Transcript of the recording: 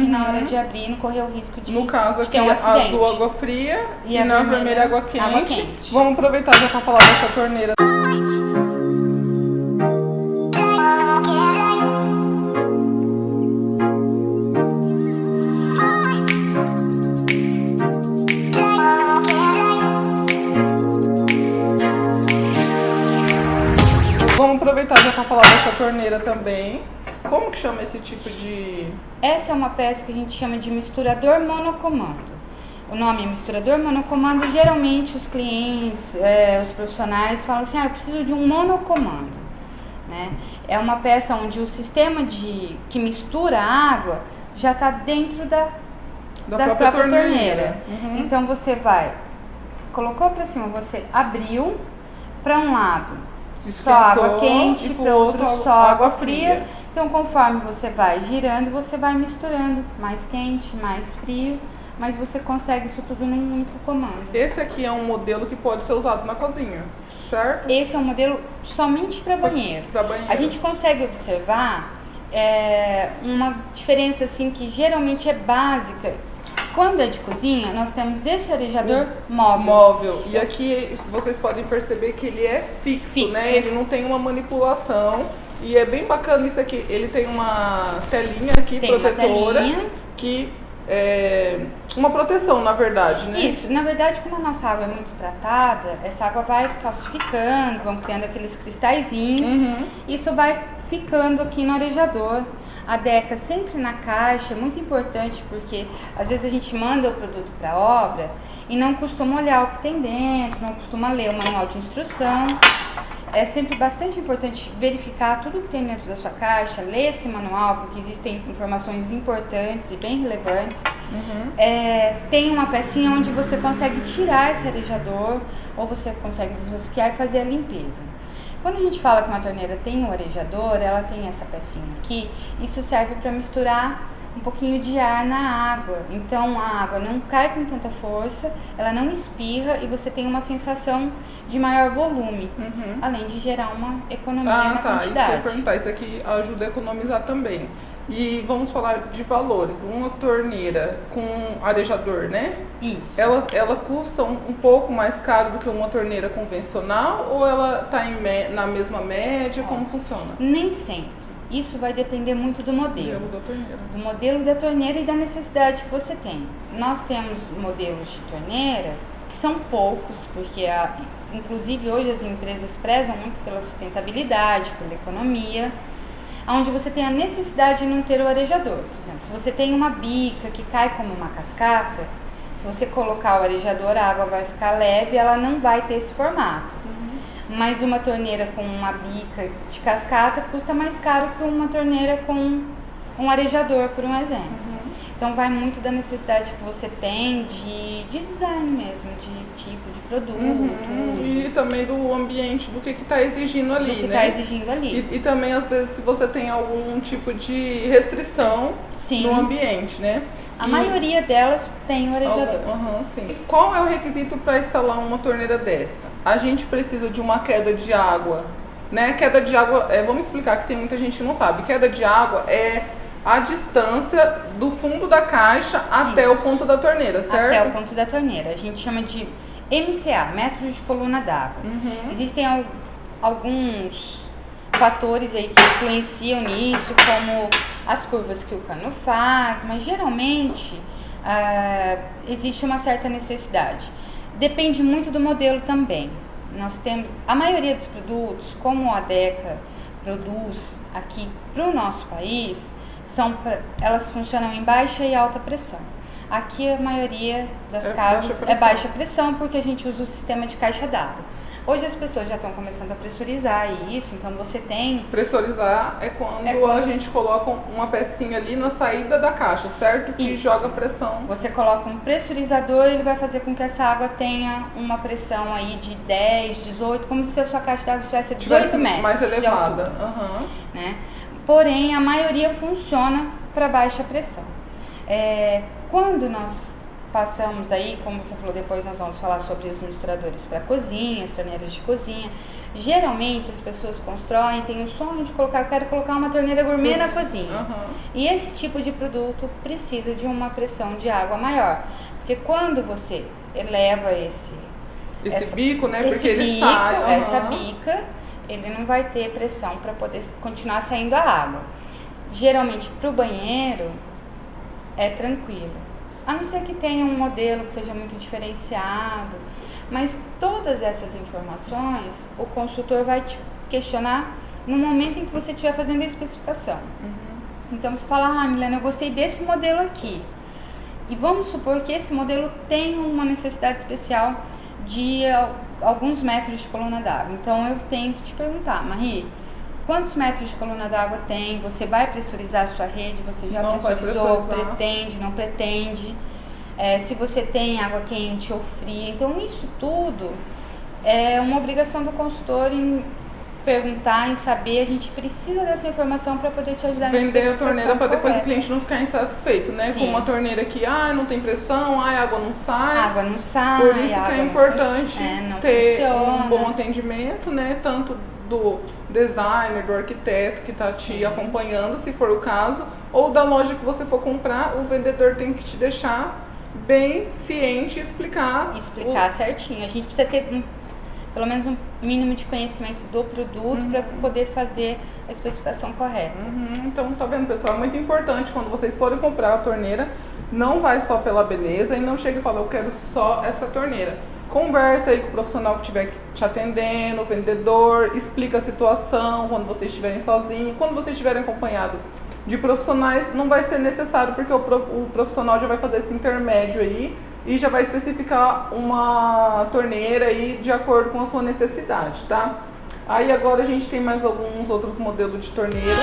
e na hora de abrir não correr o risco de No caso de aqui, ter um acidente. azul água fria e na vermelha, vermelha água quente. água quente. Vamos aproveitar já para falar dessa torneira. Vamos aproveitar já para falar dessa torneira também. Como que chama esse tipo de... Essa é uma peça que a gente chama de misturador monocomando. O nome é misturador monocomando. Geralmente os clientes, os profissionais falam assim, eu preciso de um monocomando, né? É uma peça onde o sistema que mistura a água já está dentro da própria torneira. Então você colocou para cima, você abriu para um lado só água quente, para o outro só água fria. Então, conforme você vai girando, você vai misturando mais quente, mais frio, mas você consegue isso tudo num único comando. Esse aqui é um modelo que pode ser usado na cozinha, certo? Esse é um modelo somente para banheiro. Para banheiro. A gente consegue observar uma diferença assim que geralmente é básica. Quando é de cozinha, nós temos esse arejador móvel. E aqui vocês podem perceber que ele é fixo, né? Ele não tem uma manipulação. E é bem bacana isso aqui. Ele tem uma telinha aqui protetora. Que é uma proteção, na verdade, né? Isso. Na verdade, como a nossa água é muito tratada, essa água vai calcificando, vão criando aqueles cristalzinhos. Isso vai ficando aqui no arejador. A Deca sempre na caixa, é muito importante porque às vezes a gente manda o produto para obra e não costuma olhar o que tem dentro, não costuma ler o manual de instrução. É sempre bastante importante verificar tudo que tem dentro da sua caixa, ler esse manual, porque existem informações importantes e bem relevantes. Tem uma pecinha onde você consegue tirar esse arejador ou você consegue desrosquear e fazer a limpeza. Quando a gente fala que uma torneira tem um arejador, ela tem essa pecinha aqui, isso serve para misturar um pouquinho de ar na água. Então a água não cai com tanta força, ela não espirra e você tem uma sensação de maior volume, além de gerar uma economia na quantidade. Isso que eu ia perguntar, isso aqui ajuda a economizar também. E vamos falar de valores. Uma torneira com arejador, né? Isso. Ela custa um pouco mais caro do que uma torneira convencional ou ela está na mesma média? Como funciona? Nem sempre. Isso vai depender muito do modelo. Do modelo da torneira e da necessidade que você tem. Nós temos modelos de torneira que são poucos, porque inclusive hoje as empresas prezam muito pela sustentabilidade, pela economia, onde você tem a necessidade de não ter o arejador. Por exemplo, se você tem uma bica que cai como uma cascata, se você colocar o arejador, a água vai ficar leve, ela não vai ter esse formato. Mas uma torneira com uma bica de cascata custa mais caro que uma torneira com um arejador, por um exemplo. Então vai muito da necessidade que você tem de design mesmo, de tipo de produto. E também do ambiente, do que está exigindo ali, do que né? está exigindo ali. E também, às vezes, se você tem algum tipo de restrição no ambiente, né? A maioria delas tem o arejador. Sim. Qual é o requisito para instalar uma torneira dessa? A gente precisa de uma queda de água, né? Queda de água, vamos explicar que tem muita gente que não sabe. Queda de água é a distância do fundo da caixa até o ponto da torneira, certo? Até o ponto da torneira. A gente chama de MCA, metros de coluna d'água. Existem alguns fatores aí que influenciam nisso, como as curvas que o cano faz, mas geralmente existe uma certa necessidade. Depende muito do modelo também. Nós temos a maioria dos produtos, como a Deca produz aqui para o nosso país, elas funcionam em baixa e alta pressão. Aqui a maioria das casas é baixa pressão porque a gente usa o sistema de caixa d'água. Hoje as pessoas já estão começando a pressurizar isso, então você tem... Pressurizar é quando a gente coloca uma pecinha ali na saída da caixa, certo? Que joga pressão. Você coloca um pressurizador e ele vai fazer com que essa água tenha uma pressão aí de 10, 18, como se a sua caixa d'água estivesse a 18 metros mais elevada. de altura, né? Porém, a maioria funciona para baixa pressão. Quando nós passamos aí, como você falou, depois nós vamos falar sobre os misturadores para cozinha, as torneiras de cozinha. Geralmente as pessoas constroem, tem um sonho de colocar, eu quero colocar uma torneira gourmet na cozinha. E esse tipo de produto precisa de uma pressão de água maior, porque quando você eleva esse bico, né? Porque ele bico, sai. Essa bica, ele não vai ter pressão para poder continuar saindo a água. Geralmente para o banheiro é tranquilo, a não ser que tenha um modelo que seja muito diferenciado, mas todas essas informações o consultor vai te questionar no momento em que você estiver fazendo a especificação. Então você fala, Milena, eu gostei desse modelo aqui, e vamos supor que esse modelo tem uma necessidade especial de alguns metros de coluna d'água. Então eu tenho que te perguntar, Marie, quantos metros de coluna d'água tem? Você vai pressurizar a sua rede? Você já pressurizou? Pretende? Não pretende? Se você tem água quente ou fria. Então isso tudo é uma obrigação do consultor em perguntar, em saber. A gente precisa dessa informação para poder te ajudar nessa vender a torneira para depois o correta. cliente não ficar insatisfeito, né? Sim. Com uma torneira que não tem pressão, a água não sai. A água não sai. Por isso que é importante ter funciona. um bom atendimento, né? Tanto do designer, do arquiteto que está te acompanhando, se for o caso, ou da loja que você for comprar, o vendedor tem que te deixar bem ciente e explicar certinho. A gente precisa ter pelo menos um mínimo de conhecimento do produto para poder fazer a especificação correta. Então, tá vendo, pessoal? É muito importante quando vocês forem comprar a torneira, não vai só pela beleza e não chega e fala, eu quero só essa torneira. Conversa aí com o profissional que estiver te atendendo, o vendedor, explica a situação quando vocês estiverem sozinhos. Quando vocês estiverem acompanhados de profissionais, não vai ser necessário, porque o profissional já vai fazer esse intermédio aí e já vai especificar uma torneira aí de acordo com a sua necessidade, tá? Aí agora a gente tem mais alguns outros modelos de torneira.